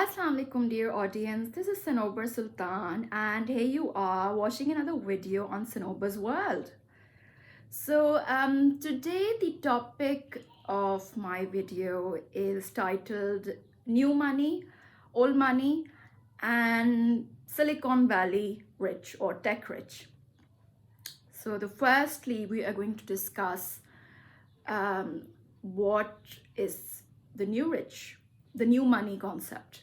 Assalamu alaikum, dear audience. This is Sanobar Sultan, and here you are watching another video on Sanobar's World. Today the topic of my video is titled New Money, Old Money, and Silicon Valley Rich or Tech Rich. Firstly, we are going to discuss what is the new rich, the new money concept.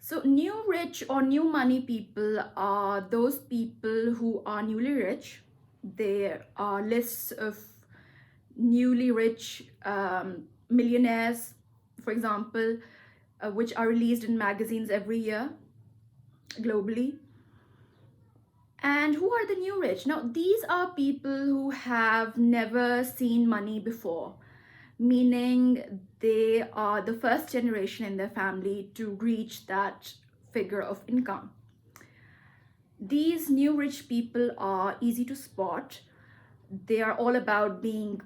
So new rich or new money people are those people who are newly rich. There are lists of newly rich millionaires, for example, which are released in magazines every year globally. And who are the new rich? Now, these are people who have never seen money before, meaning they are the first generation in their family to reach that figure of income. These new rich people are easy to spot. They are all about being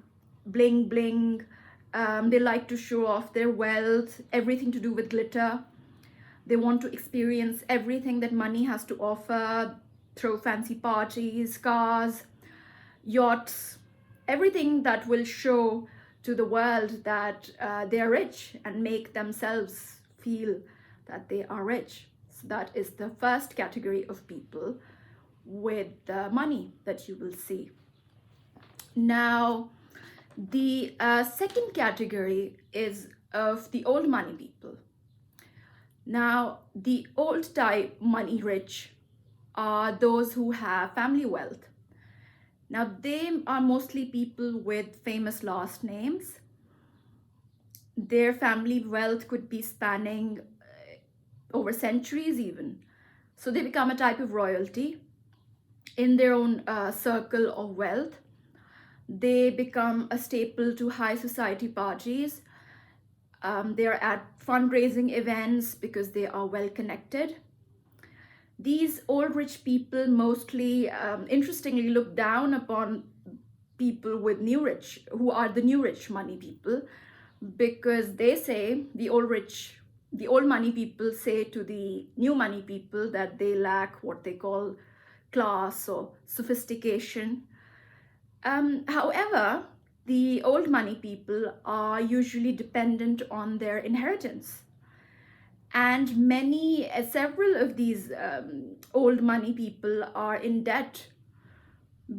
bling bling. They like to show off their wealth, everything to do with glitter. They want to experience everything that money has to offer, throw fancy parties, cars, yachts, everything that will show to the world that they are rich and make themselves feel that they are rich. So that is the first category of people with money that you will see. Now, the second category is of the old money people. Now, the old type money rich are those who have family wealth. Now, they are mostly people with famous last names. Their family wealth could be spanning over centuries even. So they become a type of royalty in their own circle of wealth. They become a staple to high society parties. They are at fundraising events because they are well connected. These old rich people mostly, interestingly, look down upon people with new rich, who are the new rich money people, because they say, the old money people say to the new money people that they lack what they call class or sophistication. However, the old money people are usually dependent on their inheritance. And several of these old money people are in debt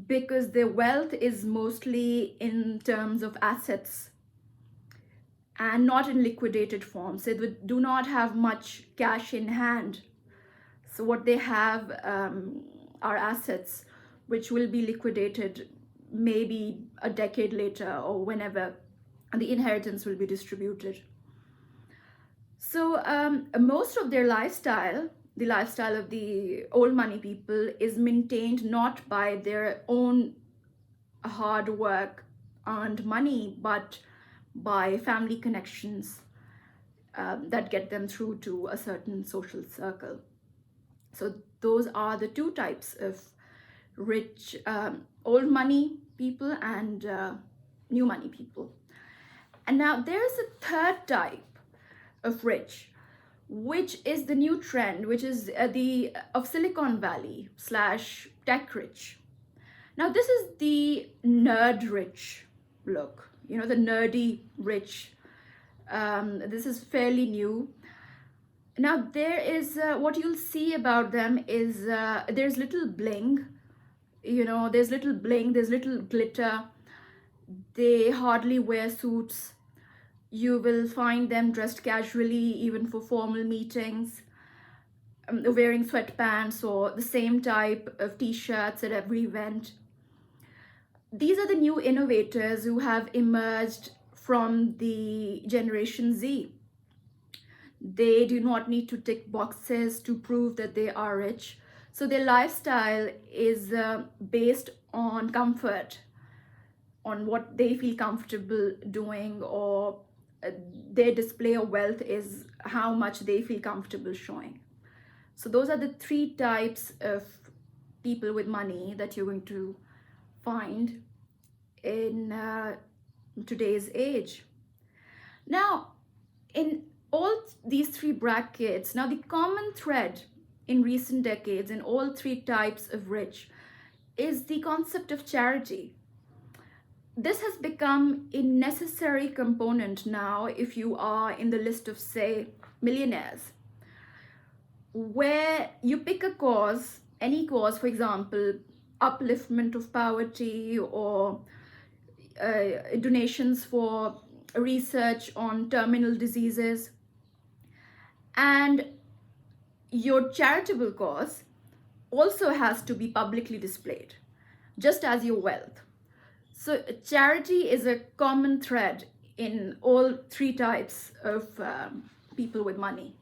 because their wealth is mostly in terms of assets and not in liquidated form. So they do not have much cash in hand. So what they have are assets which will be liquidated maybe a decade later or whenever the inheritance will be distributed. So most of their lifestyle, the lifestyle of the old money people, is maintained not by their own hard work earned money, but by family connections that get them through to a certain social circle. So those are the two types of rich old money people and new money people. And now there's a third type of rich, which is the new trend, which is of Silicon Valley / tech rich. Now this is the nerd rich look, the nerdy rich. This is fairly new. Now there is what you'll see about them is there's little bling, there's little bling, there's little glitter. They hardly wear suits. You will find them dressed casually, even for formal meetings, wearing sweatpants or the same type of t-shirts at every event. These are the new innovators who have emerged from the Generation Z. They do not need to tick boxes to prove that they are rich. So their lifestyle is based on comfort, on what they feel comfortable doing, or their display of wealth is how much they feel comfortable showing. So those are the three types of people with money that you're going to find in today's age. Now, in All these three brackets, now the common thread in recent decades in all three types of rich is the concept of charity. This has become a necessary component now if you are in the list of, say, millionaires, where you pick a cause, any cause, for example, upliftment of poverty or donations for research on terminal diseases, and your charitable cause also has to be publicly displayed, just as your wealth. So charity is a common thread in all three types of people with money.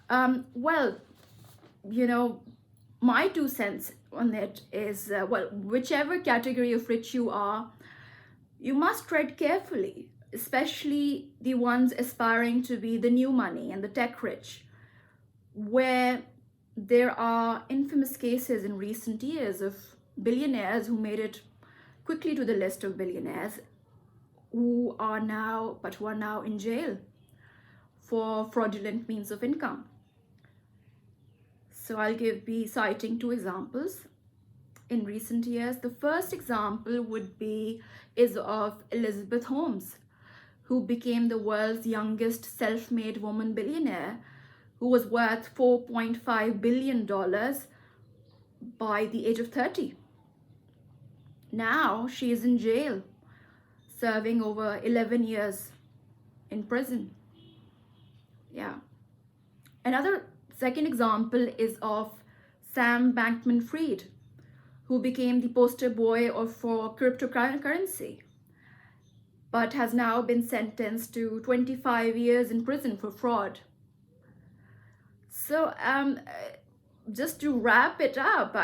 Well, you know, my 2 cents on it is, well, whichever category of rich you are, you must tread carefully, especially the ones aspiring to be the new money and the tech rich, where there are infamous cases in recent years of billionaires who made it quickly to the list of billionaires who are now in jail for fraudulent means of income. So I'll be citing 2 examples in recent years. The first example is of Elizabeth Holmes, who became the world's youngest self-made woman billionaire, who was worth $4.5 billion by the age of 30. Now she is in jail, serving over 11 years in prison. Yeah. Another second example is of Sam Bankman-Fried, who became the poster boy for cryptocurrency, but has now been sentenced to 25 years in prison for fraud. So just to wrap it up,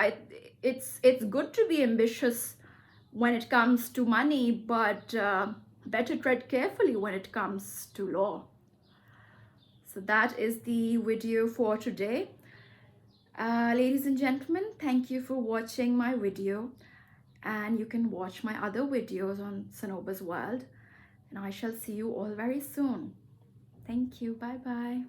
it's good to be ambitious when it comes to money, but better tread carefully when it comes to law. So that is the video for today. Ladies and gentlemen, thank you for watching my video, and you can watch my other videos on Sanoba's World, and I shall see you all very soon. Thank you. Bye bye.